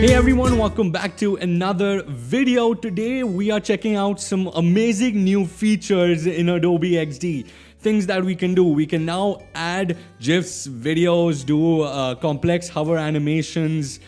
Hey everyone, welcome back to another video. Today we are checking out some amazing new features in Adobe XD. Things that we can do. We can now add GIFs, videos, do complex hover animations,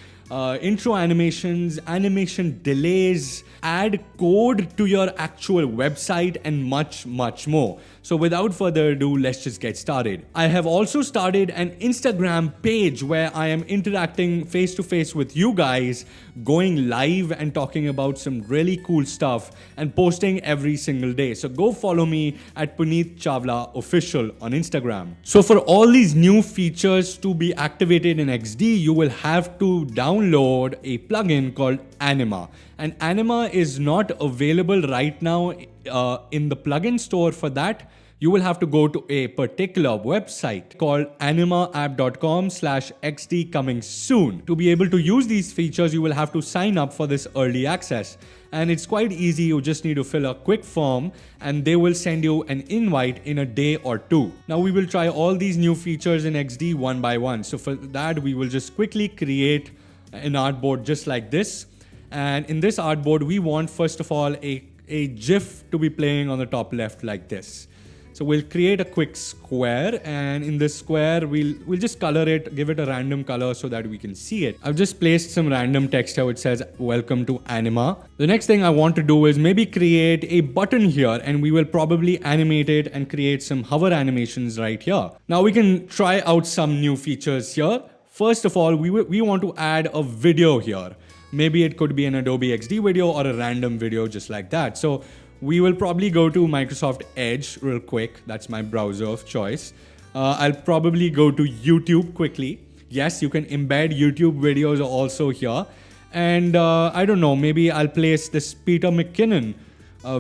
intro animations, animation delays, add code to your actual website, and much more. So without further ado, let's just get started. I have also started an Instagram page where I am interacting face to face with you guys, going live and talking about some really cool stuff and posting every single day. So go follow me at Puneet Chawla Official on Instagram. So for all these new features to be activated in XD, you will have to download a plugin called Anima. And Anima is not available right now in the plugin store. For that, you will have to go to a particular website called animaapp.com/XD coming soon. To be able to use these features, you will have to sign up for this early access. And it's quite easy. You just need to fill a quick form and they will send you an invite in a day or two. Now we will try all these new features in XD one by one. So for that, we will just quickly create an artboard just like this. And in this artboard, we want, first of all, a GIF to be playing on the top left like this. So we'll create a quick square, and in this square, we'll just color it, give it a random color so that we can see it. I've just placed some random text here which says, "Welcome to Anima." The next thing I want to do is maybe create a button here, and we will probably animate it and create some hover animations right here. Now we can try out some new features here. First of all, we want to add a video here. Maybe it could be an Adobe XD video or a random video just like that. So we will probably go to Microsoft Edge real quick. That's my browser of choice. I'll probably go to YouTube quickly. Yes, you can embed YouTube videos also here. And I don't know, maybe I'll place this Peter McKinnon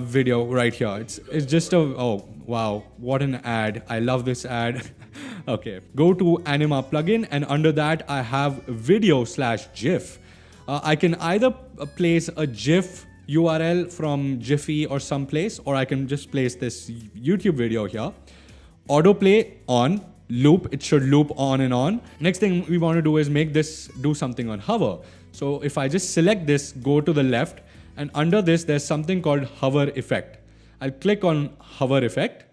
video right here. It's just oh wow, what an ad. I love this ad. Okay, go to Anima plugin, and under that I have video/GIF. I can either place a GIF URL from Jiffy or someplace, or I can just place this YouTube video here. Autoplay on, loop, it should loop on and on. Next thing we want to do is make this do something on hover. So if I just select this, go to the left, and under this there's something called hover effect. I'll click on hover effect,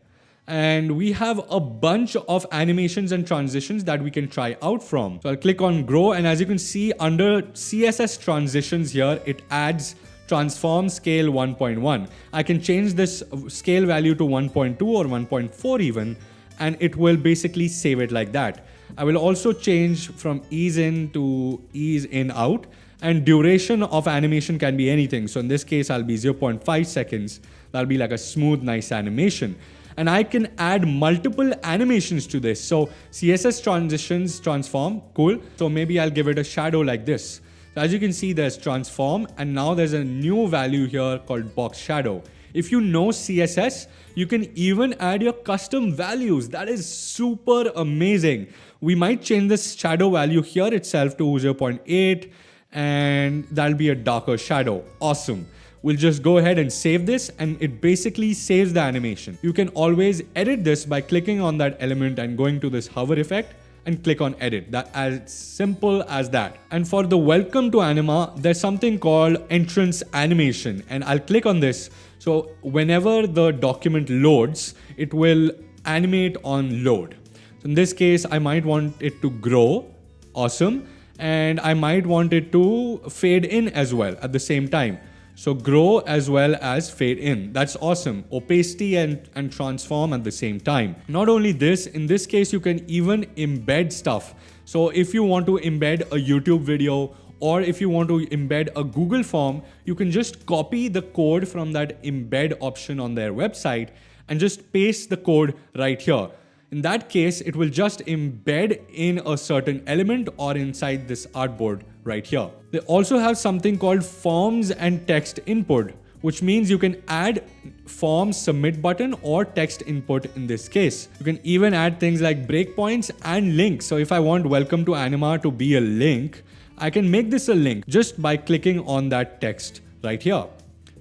and we have a bunch of animations and transitions that we can try out from. So I'll click on grow, and as you can see under CSS transitions here, it adds transform scale 1.1. I can change this scale value to 1.2 or 1.4 even, and it will basically save it like that. I will also change from ease in to ease in out, and duration of animation can be anything. So in this case, I'll be 0.5 seconds. That'll be like a smooth, nice animation. And I can add multiple animations to this. So CSS transitions, transform, cool. So maybe I'll give it a shadow like this. So as you can see, there's transform, and now there's a new value here called box shadow. If you know CSS, you can even add your custom values. That is super amazing. We might change this shadow value here itself to 0.8, and that'll be a darker shadow. Awesome. We'll just go ahead and save this, and it basically saves the animation. You can always edit this by clicking on that element and going to this hover effect and click on edit. That as simple as that. And for the welcome to Anima, there's something called entrance animation, and I'll click on this. So whenever the document loads, it will animate on load. So in this case, I might want it to grow. Awesome. And I might want it to fade in as well at the same time. So grow as well as fade in. That's awesome. Opacity and transform at the same time. Not only this, in this case, you can even embed stuff. So if you want to embed a YouTube video, or if you want to embed a Google form, you can just copy the code from that embed option on their website and just paste the code right here. In that case, it will just embed in a certain element or inside this artboard right here. They also have something called forms and text input, which means you can add form submit button or text input in this case. You can even add things like breakpoints and links. So if I want welcome to Anima to be a link, I can make this a link just by clicking on that text right here.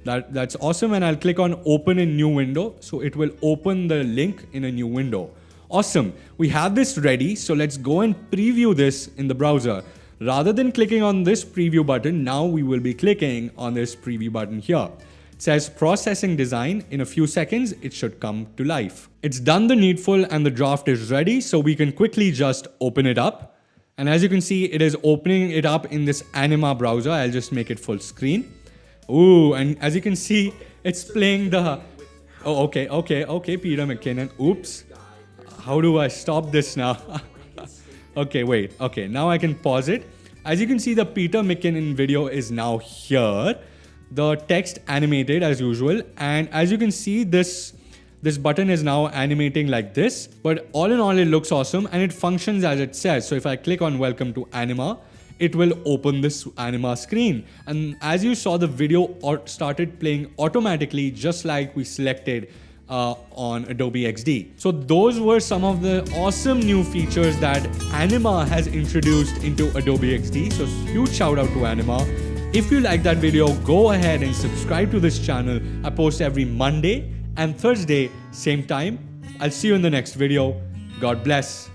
That's awesome. And I'll click on open in new window. So it will open the link in a new window. Awesome. We have this ready. So let's go and preview this in the browser. Rather than clicking on this preview button, now we will be clicking on this preview button here. It says processing design. In a few seconds, it should come to life. It's done the needful and the draft is ready, so we can quickly just open it up. And as you can see, it is opening it up in this Anima browser. I'll just make it full screen. Ooh, and as you can see, it's playing the... Oh, okay, Peter McKinnon. Oops. How do I stop this now? Okay, wait. Okay, now I can pause it. As you can see, the Peter McKinnon video is now here. The text animated as usual. And as you can see, this button is now animating like this, but all in all, it looks awesome and it functions as it says. So if I click on welcome to Anima, it will open this Anima screen. And as you saw, the video started playing automatically, just like we selected on Adobe XD. So those were some of the awesome new features that Anima has introduced into Adobe XD. So huge shout out to Anima. If you like that video, go ahead and subscribe to this channel. I post every Monday and Thursday, same time. I'll see you in the next video. God bless.